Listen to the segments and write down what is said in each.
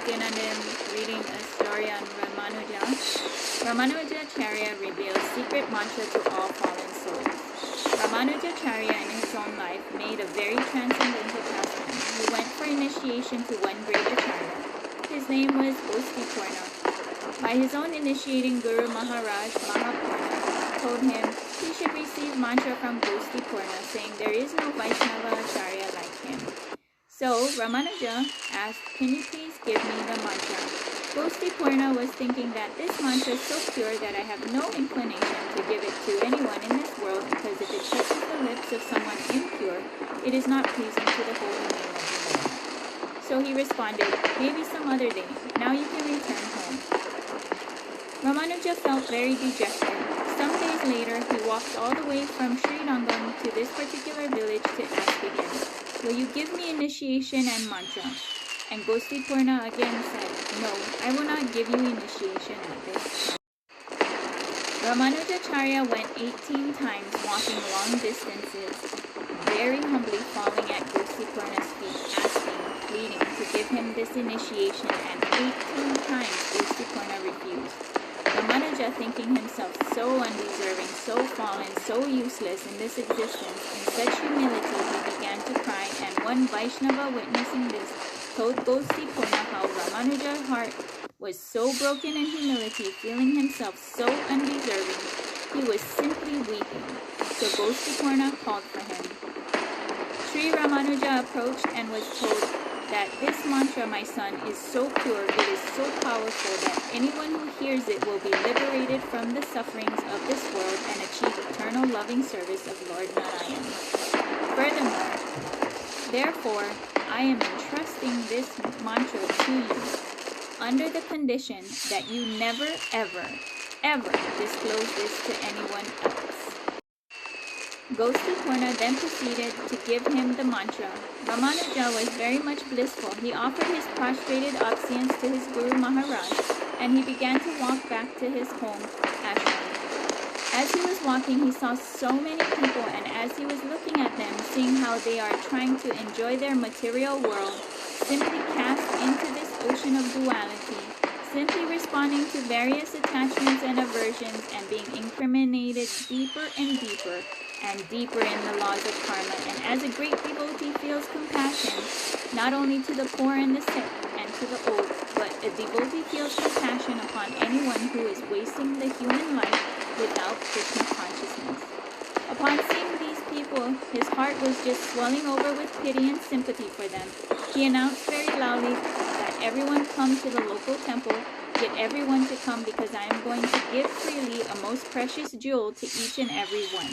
Nityanandan reading a story on Ramanuja. Ramanujacharya reveals secret mantra to all fallen souls. Ramanujacharya in his own life made a very transcendental pastime. He went for initiation to one great acharya. His name was Gostipurna. By his own initiating, Guru Maharaj Mahapurna told him he should receive mantra from Gostipurna, saying there is no Vaishnava acharya like him. So Ramanuja asked, can you please give me the mantra? Gostipurna was thinking that this mantra is so pure that I have no inclination to give it to anyone in this world, because if it touches the lips of someone impure, it is not pleasing to the holy name of the Lord. So he responded, maybe some other day. Now you can return home. Ramanuja felt very dejected. Some days later, he walked all the way from Srirangam to this particular village to ask again, will you give me initiation and mantra? And Gostipurna again said, no, I will not give you initiation at this. Ramanujacharya went 18 times walking long distances, very humbly falling at Gostipurna's feet, asking, pleading to give him this initiation, and 18 times Gostipurna refused. Ramanuja, thinking himself so undeserving, so fallen, so useless in this existence, in such humility he began to cry, and one Vaishnava witnessing this told Gostipurna how Ramanuja's heart was so broken in humility, feeling himself so undeserving, he was simply weeping. So Gostipurna called for him. Sri Ramanuja approached and was told that this mantra, my son, is so pure, it is so powerful that anyone who hears it will be liberated from the sufferings of this world and achieve eternal loving service of Lord Narayan. Furthermore, therefore, I am entrusting this mantra to you under the condition that you never, ever, ever disclose this to anyone else. Gostipurna then proceeded to give him the mantra. Ramanuja was very much blissful. He offered his prostrated obeisance to his Guru Maharaj, and he began to walk back to his home ashram. As he was walking, he saw so many people, and as he was looking at them, seeing how they are trying to enjoy their material world, simply cast into this ocean of duality, simply responding to various attachments and aversions, and being incriminated deeper and deeper and deeper in the laws of karma. And as a great devotee feels compassion, not only to the poor and the sick and to the old, but a devotee feels compassion upon anyone who is wasting the human life without Krishna consciousness. Upon seeing these people, his heart was just swelling over with pity and sympathy for them. He announced very loudly that everyone come to the local temple, get everyone to come, because I am going to give freely a most precious jewel to each and every one.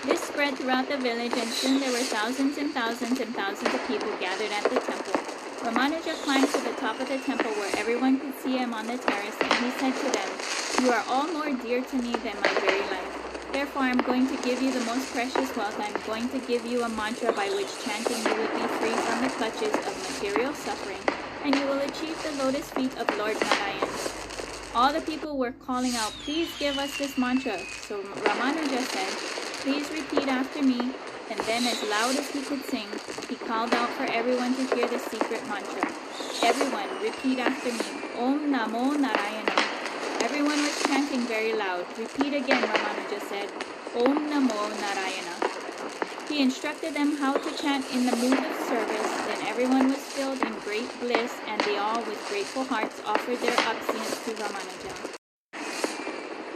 This spread throughout the village, and soon there were thousands and thousands and thousands of people gathered at the temple. Ramanuja climbed to the top of the temple where everyone could see him on the terrace, and he said to them, you are all more dear to me than my very life. Therefore, I am going to give you the most precious wealth. I am going to give you a mantra by which chanting you will be free from the clutches of material suffering, and you will achieve the lotus feet of Lord Narayan. All the people were calling out, please give us this mantra. So Ramanuja said, please repeat after me. And then, as loud as he could sing, he called out for everyone to hear the secret mantra. Everyone, repeat after me. Om Namo Narayana. Everyone was chanting very loud. Repeat again, Ramanuja said. Om Namo Narayana. He instructed them how to chant in the mood of service. Then everyone was filled in great bliss, and they all, with grateful hearts, offered their obeisance to Ramanuja.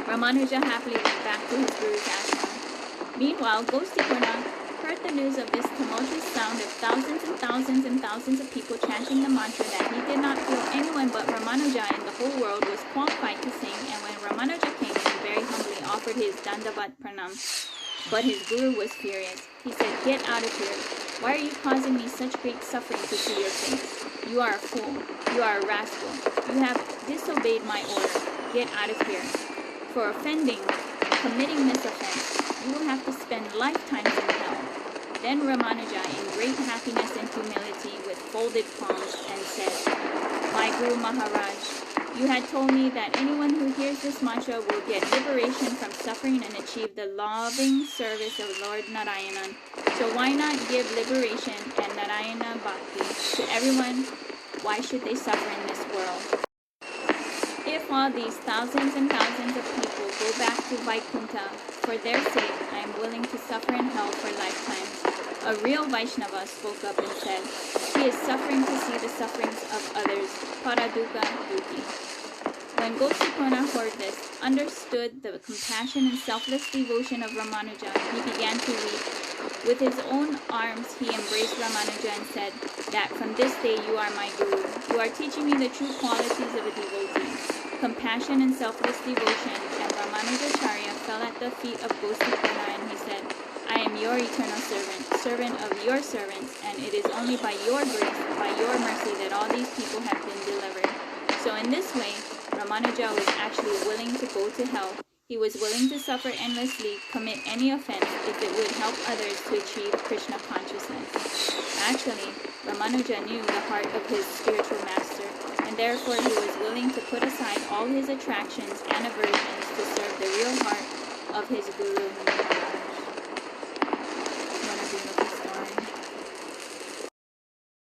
Ramanuja happily went back to his Guru's ashram. Meanwhile, Gostipurna heard the news of this tumultuous sound of thousands and thousands and thousands of people chanting the mantra that he did not feel anyone but Ramanuja in the whole world was qualified to sing, and when Ramanuja came in, very humbly offered his Dandavat Pranam. But his Guru was furious. He said, get out of here. Why are you causing me such great suffering to see your face? You are a fool. You are a rascal. You have disobeyed my order. Get out of here. For committing this offense, you will have to spend lifetimes in hell. Then Ramanuja, in great happiness and humility, with folded palms, and said, my Guru Maharaj, you had told me that anyone who hears this mantra will get liberation from suffering and achieve the loving service of Lord Narayanan. So why not give liberation and Narayana Bhakti to everyone, why should they suffer in this world? If all these thousands and thousands of people go back to Vaikuntha, for their sake, I am willing to suffer in hell for lifetimes. A real Vaishnava spoke up and said, he is suffering to see the sufferings of others, paraduka duti. When Gostipurna heard this, understood the compassion and selfless devotion of Ramanuja, he began to weep. With his own arms, he embraced Ramanuja and said that from this day you are my guru. You are teaching me the true qualities of a devotee, compassion and selfless devotion. And Ramanujacharya fell at the feet of Gostipurna and he said, I am your eternal servant, servant of your servants, and it is only by your grace, by your mercy that all these people have been delivered. So in this way, Ramanuja was actually willing to go to hell. He was willing to suffer endlessly, commit any offense if it would help others to achieve Krishna consciousness. Actually, Ramanuja knew the heart of his spiritual master, and therefore he was willing to put aside all his attractions and aversions to serve the real heart of his guru.